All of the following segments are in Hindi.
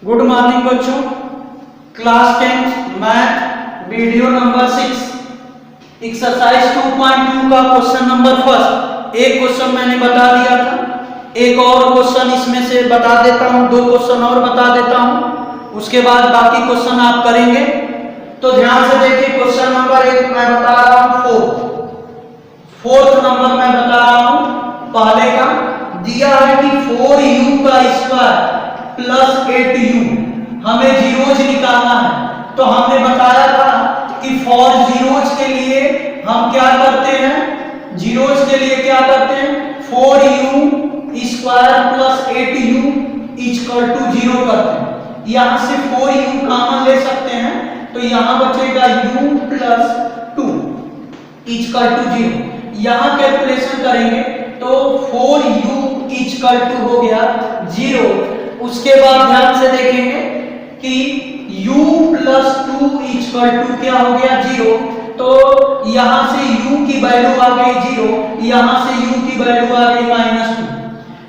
गुड मॉर्निंग बच्चों, class 10 math video number 6 exercise 2.2 का क्वेश्चन नंबर फर्स्ट। एक क्वेश्चन मैंने बता दिया था, एक और क्वेश्चन इसमें से बता देता हूं, दो क्वेश्चन और बता देता हूं, उसके बाद बाकी क्वेश्चन आप करेंगे। तो ध्यान से देखिए, क्वेश्चन नंबर 1 मैं बता रहा हूं, फोर्थ नंबर मैं बता रहा हूं। पहले का दिया है कि 4u का स्क्वायर प्लस 8u, हमें जीरोज निकालना है। तो हमने बताया था कि फॉर जीरोज के लिए हम क्या करते हैं, जीरोज के लिए क्या करते हैं, 4u square plus 8u equal to 0 करते हैं। यहां से 4u कॉमन ले सकते हैं, तो यहां बचेगा u प्लस 2 इक्वल टू 0। यहां कैलकुलेशन करेंगे तो 4u इक्वल टू हो गया 0। उसके बाद ध्यान से देखेंगे कि u प्लस 2 इक्वल टू क्या हो गया 0। तो यहां से u की वैल्यू आ गई 0, यहां से u की वैल्यू आ गई -2।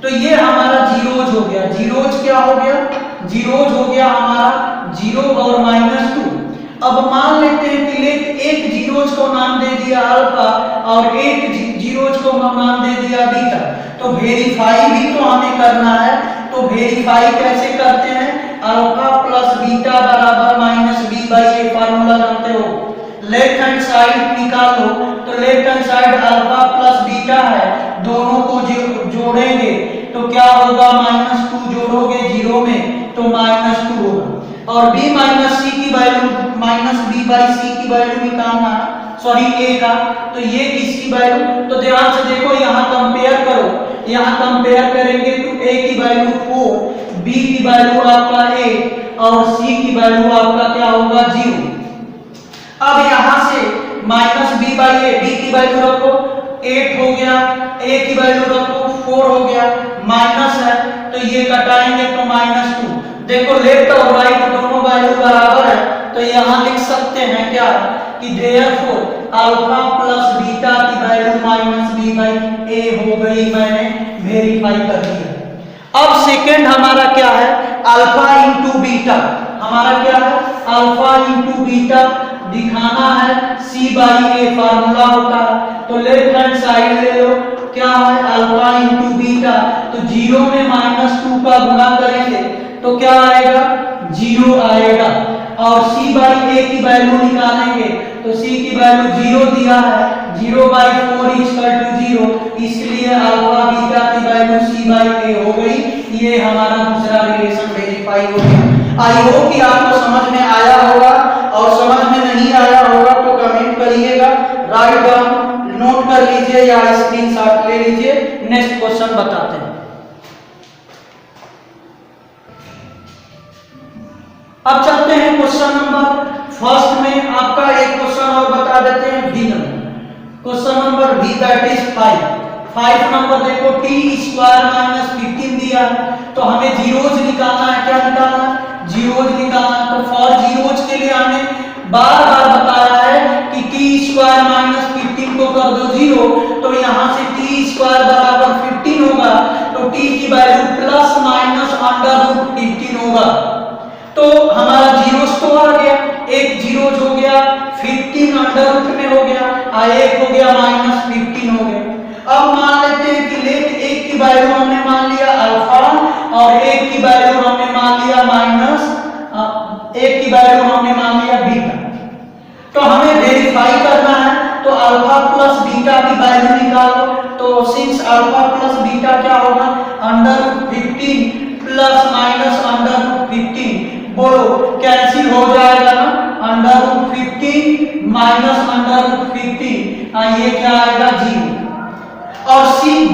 तो ये हमारा जीरोज हो गया। जीरोज क्या हो गया, जीरोज हो गया हमारा 0 और -2। अब मान लेते हैं कि एक जीरोज को नाम दे दिया अल्फा और एक जीरोज को नाम दे दिया बीटा। तो वेरीफाई भी तो हमें करना है। तो वेरीफाई कैसे करते हैं, अल्फा प्लस बीटा बराबर -b/a फार्मूला जानते हो। लेफ्ट हैंड साइड निकालो, तो left hand side alpha plus beta है, दोनों को जोड़ेंगे तो क्या होगा, -2 जोड़ोगे 0 में तो -2 होगा। और b माइनस c की वैल्यू -b/c की वैल्यू निकालना, सॉरी a का, तो ये किसकी वैल्यू, तो ध्यान से देखो यहां कंपेयर करो, यहां कंपेयर करेंगे तो a की वैल्यू 4, b की वैल्यू आपका 8 और c की वैल्यू आपका क्या होगा 0। अब यहां से -b/a, b की वैल्यू रखो 8 हो गया, a की वैल्यू रखो 4 हो गया, माइनस है तो ये कटाएंगे तो -2। देखो लेफ्ट और राइट दोनों वैल्यू बराबर है, तो यहां लिख सकते हैं क्या कि देयरफॉर अल्फा प्लस बीटा की वैल्यू -b/a हो गई। मैंने वेरीफाई कर दिया। अब सेकंड हमारा क्या है, अल्फा इंटू बीटा। हमारा क्या है, अल्फा इंटू बीटा दिखाना है c/a फार्मूला होता है। तो लेफ्ट हैंड साइड ले लो, क्या है अल्फा इंटू बीटा, तो 0 में -2 का गुणा करेंगे तो क्या आएगा 0 आएगा। और c/a की वैल्यू निकालेंगे तो c की वैल्यू 0 दिया है, 0/4 इक्वल टू 0, इसलिए अल्फा बीटा की वैल्यू c/a हो गई। ये हमारा दूसरा रिलेशन वेरीफाई हो गया। आई होप कि आपको समझ में आया होगा, और समझ में नहीं आया होगा तो कमेंट करिएगा, राइट डाउन नोट कर लीजिए या स्क्रीनशॉट ले लीजिए। नेक्स्ट क्वेश्चन बताते हैं। अब चलते हैं क्वेश्चन नंबर फर्स्ट में। आपका एक क्वेश्चन और बता देते हैं, B number, question number B that is 5 number. देखो t² -15 दिया है, तो हमें जीरोज निकालना है। क्या निकालना है, जीरोज निकालना है। तो फॉर जीरोज के लिए हमने बार बार बताया है कि t² -15 को कर दो 0, तो यहां से t² बराबर 15 होगा, तो t की वैल्यू प्लस माइनस √15 होगा। तो हमारा जीरोस तो आ गया, एक जीरोज हो गया, 15 अंडर में हो गया, और एक हो गया -15 हो गया। अब मान लेते हैं कि लेट एक की वैल्यू हमने मान लिया अल्फा और एक की वैल्यू हमने मान लिया एक की वैल्यू हमने मान लिया बीटा। तो हमें वेरीफाई करना है, तो अल्फा प्लस बीटा की वैल्यू निकालो। तो सिंस अल्फा प्लस बीटा क्या होगा, √15 प्लस माइनस √15, बोलो कैंसिल हो जाएगा ना, √15 माइनस √15, ये क्या आएगा 0। और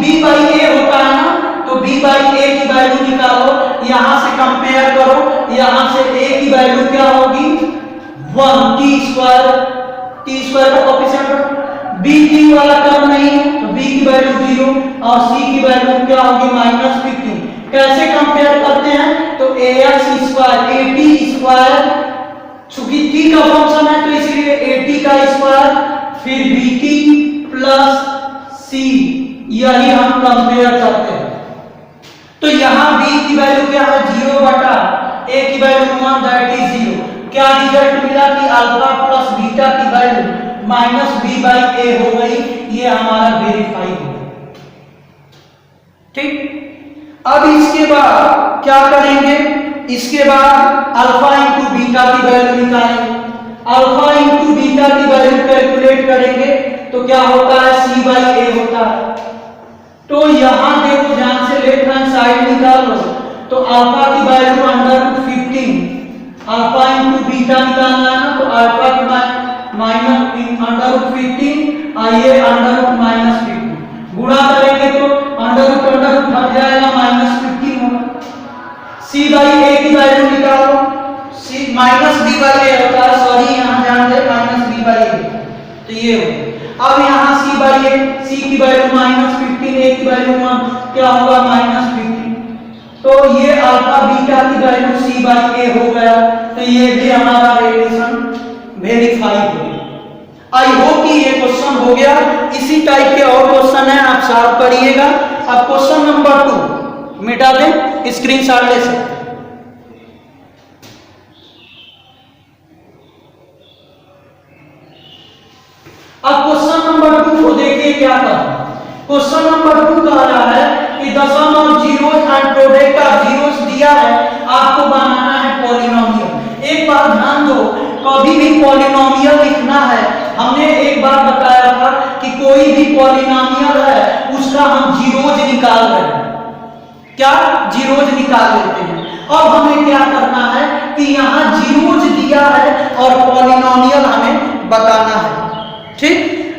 b/a होता है ना, तो b/a की वैल्यू निकालो, यहां से कंपेयर करो, यहां से a की वैल्यू क्या होगी 1, t² का कोएफिशिएंट, b की वाला टर्म नहीं है तो b की वैल्यू 0 और c की वैल्यू क्या होगी -15। कैसे कंपेयर करते हैं, तो at², चूंकि t का फंक्शन है तो इसलिए at का स्क्वायर फिर bt प्लस c, यही हम कंपेयर करते हैं। तो यहां b की वैल्यू क्या है 0/a की रिजल्ट मिला कि अल्फा प्लस बीटा की वैल्यू माइनस बी बाई ए हो गई, ये हमारा वेरीफाई हो गया। ठीक, अब इसके बाद क्या करेंगे, इसके बाद अल्फा इंटू बीटा की वैल्यू निकालेंगे। अल्फा इंटू बीटा की वैल्यू कैलकुलेट करेंगे तो क्या होता है, सी बाई ए होता है। तो यहां देखो ध्यान से, लेफ्ट हैंड साइड निकालो तो अल्फा की value under root 15, alpha into beta निकालना है ना, तो अल्फा की माइनस अंडर रूट 15 आइए अंडर रूट माइनस 15 गुणा करेंगे तो अंडर रूट हट जाएगा, माइनस 15 होगा। सी बाई ए की वैल्यू निकालो, सी माइनस बी बाई ए होता है, सॉरी यहां ध्यान दे, माइनस बी बाई ए, तो ये हो। अब यहां सी बाई ए, सी की वैल्यू माइनस 15, ए की वैल्यू क्या होगा, माइनस 15, तो ये अल्फा बीटा की वैल्यू सी बाई ए हो गया, तो ये भी हमारा रिलेशन वेरीफाई हो गया। आई होप कि ये क्वेश्चन हो गया। इसी टाइप के और क्वेश्चन है, आप सॉल्व करिएगा। अब क्वेश्चन नंबर 2 मिटा दें, स्क्रीनशॉट ले सकते हैं। अब क्वेश्चन नंबर 2 को देखिए क्या करना है। क्वेश्चन नंबर 2 कह रहा है कि the sum of zeros and product of zeros दिया है, आपको बनाना है पॉलिनोमियल। एक बार ध्यान दो, कभी भी पॉलिनोमियल लिखना है, हमने एक बार बताया था कि कोई भी पॉलिनोमियल है उसका हम जीरोज निकाल रहे हैं, क्या जीरोज निकाल लेते हैं। अब हमें क्या करना है कि यहाँ जीरोज दिया है और पॉलिनोमियल हमें बताना है। ठीक,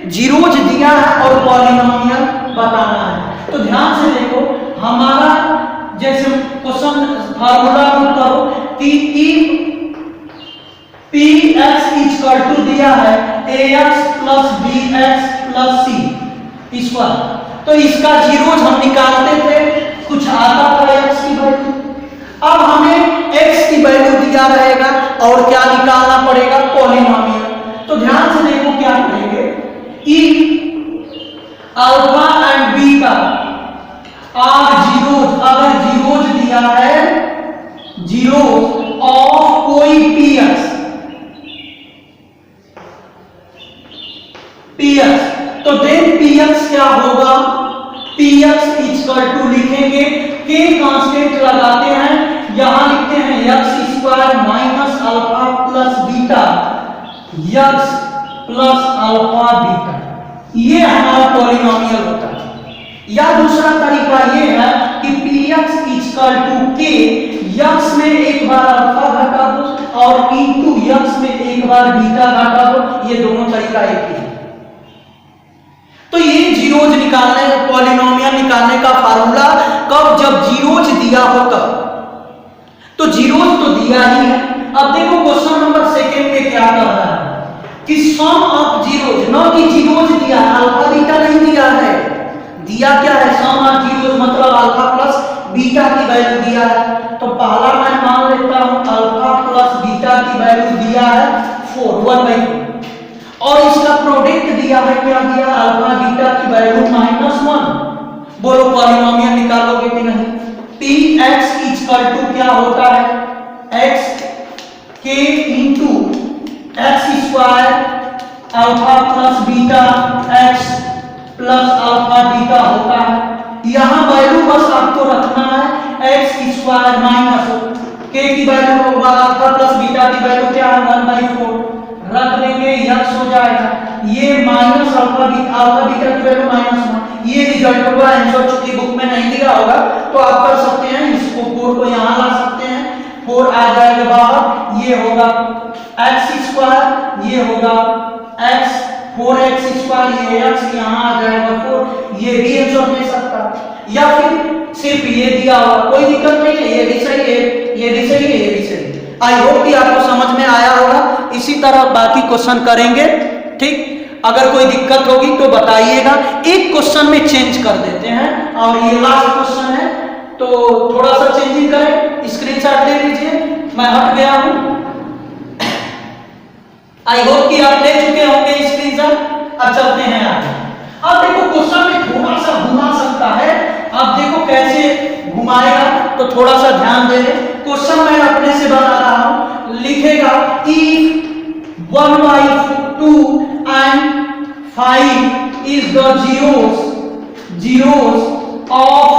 जीरोज दिया है और पॉलिनोमियल बताना है। तो ध्यान से देखो, हमारा जैसे क्वेश्चन फार्मूला यूज करो कि पी एक्स इक्वल टू दिया है ax plus bx plus c square, तो इसका जीरोज हम निकालते थे, कुछ आता था x की वैल्यू। अब हमें x की वैल्यू दिया रहेगा और क्या निकालना पड़ेगा, पॉलिनोमियल। तो ध्यान से देखो क्या करेंगे, alpha and beta are zeros, अगर जीरोज दिया है, जीरोज ऑफ कोई px, तो देन px क्या होगा, px इक्वल टू लिखेंगे, के कांस्टेंट लगाते हैं, यहां लिखते हैं x square minus alpha plus beta, x plus alpha beta, ये हमारा पॉलिनोमियल होता है। या दूसरा तरीका ये है कि px equal to k, x में एक बार अल्फा घटा दो और इनटू x में एक बार बीटा घटा दो, ये दोनों तरीका एक ही है। तो ये जीरोज निकालने, पॉलिनोमियल निकालने का फार्मूला कब, जब जीरोज दिया हो तब। तो जीरोज तो दिया ही है। अब देखो क्वेश्चन नंबर 2 में क्या कर रहा है कि सम ऑफ जीरोज, न कि जीरोज दिया है, अल्फा बीटा नहीं दिया है, दिया क्या है, सम ऑफ जीरोज मतलब अल्फा प्लस बीटा की वैल्यू दिया है। तो पहला मैं मान लेता हूं अल्फा प्लस बीटा की वैल्यू दिया है 4, 1/4, और इसका प्रोडक्ट दिया है, क्या दिया, अल्फा बीटा की वैल्यू -1। बोलो पॉलिनोमियल निकालोगे कि नहीं। px इक्वल टू क्या होता है, x k into x square alpha plus beta x plus alpha beta होता है। यहां वैल्यू बस आपको रखना है x स्क्वायर माइनस k की वैल्यू होगा, अल्फा प्लस बीटा की वैल्यू क्या है, 1/4 रख देंगे, x हो जाएगा, ये माइनस अल्फा बीटा की वैल्यू -1, ये रिजल्ट होगा। आंसर चूंकि बुक में नहीं दिया होगा तो आप कर सकते हैं, इसको 4 को यहां ला सकते हैं, 4 आ जाएगा बाहर, ये होगा x स्क्वायर, ये होगा x 4x स्क्वायर, ये x यहां आ जाएगा 4, ये भी आंसर दे सकता है। या फिर सिर्फ ये दिया होगा, कोई दिक्कत नहीं है, ये भी सही है, ये भी सही है, ये भी सही है। आई होप कि आपको समझ में आया होगा। इसी तरह बाकी क्वेश्चन करेंगे, ठीक। अगर कोई दिक्कत होगी तो बताइएगा, एक क्वेश्चन में चेंज कर देते हैं, और ये लास्ट क्वेश्चन है तो थोड़ा सा चेंजिंग करें, स्क्रीनशॉट ले लीजिए, मैं हट गया हूं। आई होप कि आप ले चुके होंगे स्क्रीनशॉट। अब चलते हैं आगे। अब देखो क्वेश्चन में थोड़ा सा घुमा सकता है, अब देखो कैसे घुमाएगा, तो थोड़ा सा ध्यान दे लें। क्वेश्चन मैं अपने से बना रहा हूं, लिखेगा लिखेगा if 1/2 and 5 is the zeros of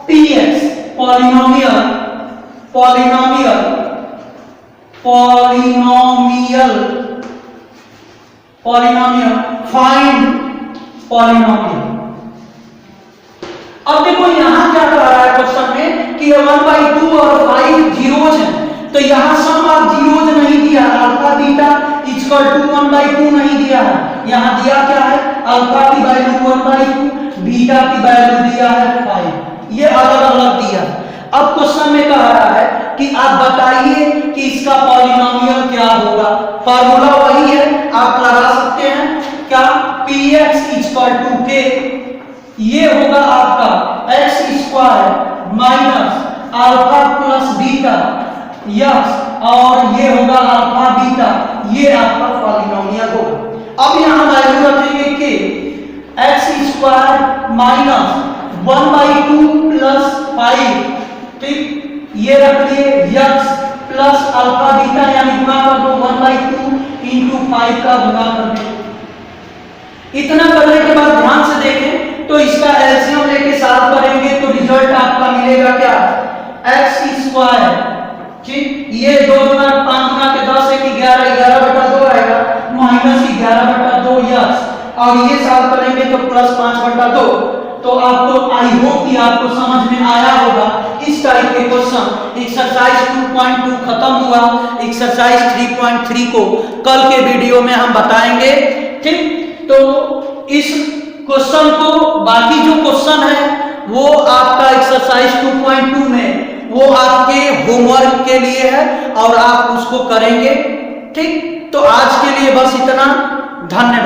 px polynomial find polynomial। अब देखो यहां क्या कह रहा है क्वेश्चन में कि 1/2 और 5 जीरोज हैं, तो यहां सम ऑफ जीरोज नहीं दिया, अल्फा बीटा इक्वल टू 1/2 नहीं दिया है। यहां दिया क्या है, अल्फा की वैल्यू 1/2, बीटा की वैल्यू दिया है 5, ये अलग अलग दिया। अब क्वेश्चन में कह रहा है कि आप बताइए कि इसका पॉलिनोमियल क्या होगा। फार्मूला वही है, आप लगा सकते हैं क्या, px इक्वल टू k, ये होगा आपका x² minus alpha plus beta yes, और ये होगा अल्फा बीटा, ये आपका पॉलिनोमियल होगा। अब यहां वैल्यू रखेंगे k, x² माइनस 1/2 प्लस 5, ठीक, ये रख लिए x प्लस अल्फा बीटा, यानी गुणा कर दो 1/2 इंटू 5 का गुणा कर दो। इतना करने के बाद ध्यान से देखें तो इसका एलसीएम लेके सॉल्व करेंगे तो रिजल्ट आपका मिलेगा क्या, x², ठीक, ये 2 गुना 5 गुना के 10 है कि 11/2 आएगा, माइनस 11/2 यस, और ये सॉल्व करेंगे तो प्लस 5/2। तो आपको आई होप कि आपको समझ में आया होगा। इस टाइप के क्वेश्चन एक्सरसाइज 2.2 खत्म हुआ। एक्सरसाइज 3.3 को कल के वीडियो में हम बताएंगे, ठीक। तो इस क्वेश्चन को, बाकी जो क्वेश्चन है वो आपका एक्सरसाइज 2.2 में वो आपके होमवर्क के लिए है और आप उसको करेंगे, ठीक। तो आज के लिए बस इतना, धन्यवाद।